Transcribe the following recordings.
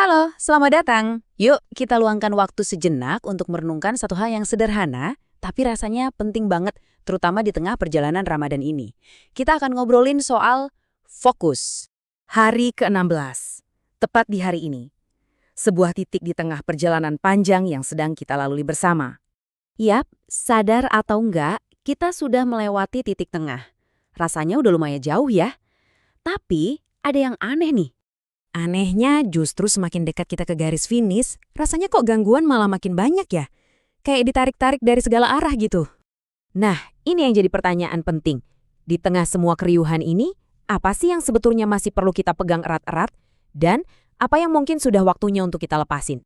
Halo, selamat datang. Yuk, kita luangkan waktu sejenak untuk merenungkan satu hal yang sederhana, tapi rasanya penting banget, terutama di tengah perjalanan Ramadan ini. Kita akan ngobrolin soal fokus. Hari ke-16, tepat di hari ini. Sebuah titik di tengah perjalanan panjang yang sedang kita lalui bersama. Yap, sadar atau enggak, kita sudah melewati titik tengah. Rasanya udah lumayan jauh ya. Tapi, ada yang aneh nih. Anehnya justru semakin dekat kita ke garis finish, rasanya kok gangguan malah makin banyak ya? Kayak ditarik-tarik dari segala arah gitu. Nah, ini yang jadi pertanyaan penting. Di tengah semua keriuhan ini, apa sih yang sebetulnya masih perlu kita pegang erat-erat? Dan apa yang mungkin sudah waktunya untuk kita lepasin?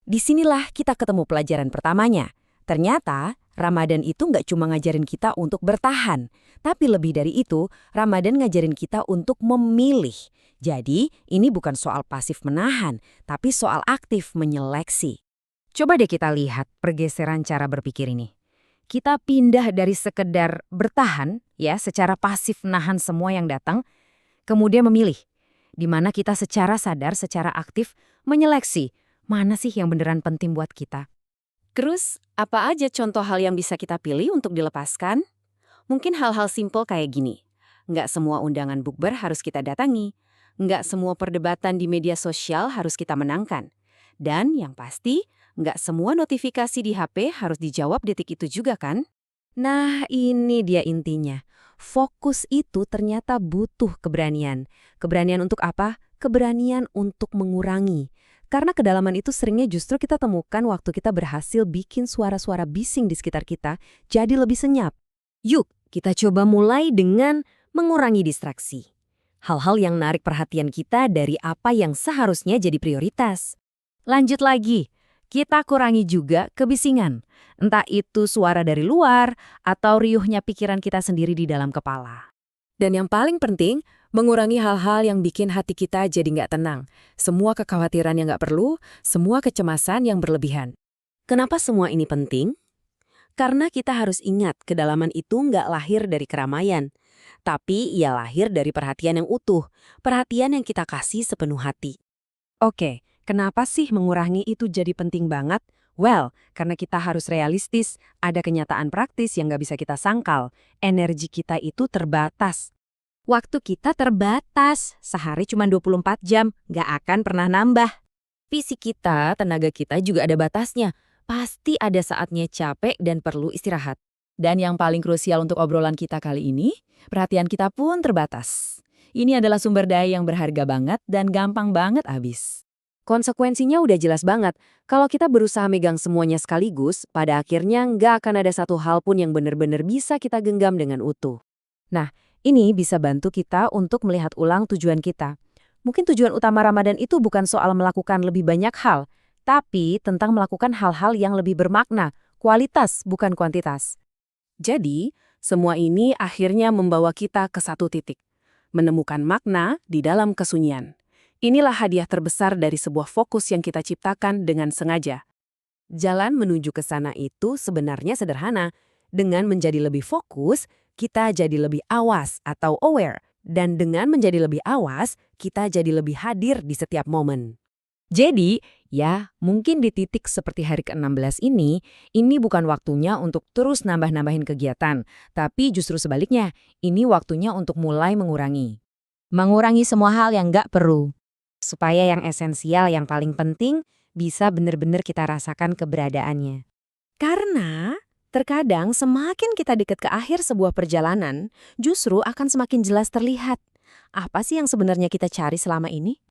Disinilah kita ketemu pelajaran pertamanya. Ternyata, Ramadan itu nggak cuma ngajarin kita untuk bertahan. Tapi lebih dari itu, Ramadan ngajarin kita untuk memilih. Jadi, ini bukan soal pasif menahan, tapi soal aktif menyeleksi. Coba deh kita lihat pergeseran cara berpikir ini. Kita pindah dari sekedar bertahan, ya, secara pasif menahan semua yang datang, kemudian memilih, di mana kita secara sadar, secara aktif menyeleksi mana sih yang beneran penting buat kita. Terus, apa aja contoh hal yang bisa kita pilih untuk dilepaskan? Mungkin hal-hal simpel kayak gini. Nggak semua undangan bukber harus kita datangi. Nggak semua perdebatan di media sosial harus kita menangkan. Dan yang pasti, nggak semua notifikasi di HP harus dijawab detik itu juga kan? Nah, ini dia intinya. Fokus itu ternyata butuh keberanian. Keberanian untuk apa? Keberanian untuk mengurangi. Karena kedalaman itu seringnya justru kita temukan waktu kita berhasil bikin suara-suara bising di sekitar kita jadi lebih senyap. Yuk, kita coba mulai dengan mengurangi distraksi. Hal-hal yang narik perhatian kita dari apa yang seharusnya jadi prioritas. Lanjut lagi, kita kurangi juga kebisingan. Entah itu suara dari luar atau riuhnya pikiran kita sendiri di dalam kepala. Dan yang paling penting, mengurangi hal-hal yang bikin hati kita jadi nggak tenang. Semua kekhawatiran yang nggak perlu, semua kecemasan yang berlebihan. Kenapa semua ini penting? Karena kita harus ingat kedalaman itu nggak lahir dari keramaian. Tapi ia lahir dari perhatian yang utuh, perhatian yang kita kasih sepenuh hati. Oke, kenapa sih mengurangi itu jadi penting banget? Well, karena kita harus realistis, ada kenyataan praktis yang nggak bisa kita sangkal. Energi kita itu terbatas. Waktu kita terbatas, sehari cuma 24 jam, nggak akan pernah nambah. Fisik kita, tenaga kita juga ada batasnya. Pasti ada saatnya capek dan perlu istirahat. Dan yang paling krusial untuk obrolan kita kali ini, perhatian kita pun terbatas. Ini adalah sumber daya yang berharga banget dan gampang banget habis. Konsekuensinya udah jelas banget. Kalau kita berusaha megang semuanya sekaligus, pada akhirnya nggak akan ada satu hal pun yang benar-benar bisa kita genggam dengan utuh. Nah, ini bisa bantu kita untuk melihat ulang tujuan kita. Mungkin tujuan utama Ramadan itu bukan soal melakukan lebih banyak hal, tapi tentang melakukan hal-hal yang lebih bermakna, kualitas bukan kuantitas. Jadi, semua ini akhirnya membawa kita ke satu titik. Menemukan makna di dalam kesunyian. Inilah hadiah terbesar dari sebuah fokus yang kita ciptakan dengan sengaja. Jalan menuju ke sana itu sebenarnya sederhana. Dengan menjadi lebih fokus, kita jadi lebih awas atau aware. Dan dengan menjadi lebih awas, kita jadi lebih hadir di setiap momen. Jadi, ya, mungkin di titik seperti hari ke-16 ini bukan waktunya untuk terus nambah-nambahin kegiatan, tapi justru sebaliknya, ini waktunya untuk mulai mengurangi. Mengurangi semua hal yang nggak perlu. Supaya yang esensial, yang paling penting, bisa benar-benar kita rasakan keberadaannya. Karena, terkadang semakin kita dekat ke akhir sebuah perjalanan, justru akan semakin jelas terlihat. Apa sih yang sebenarnya kita cari selama ini?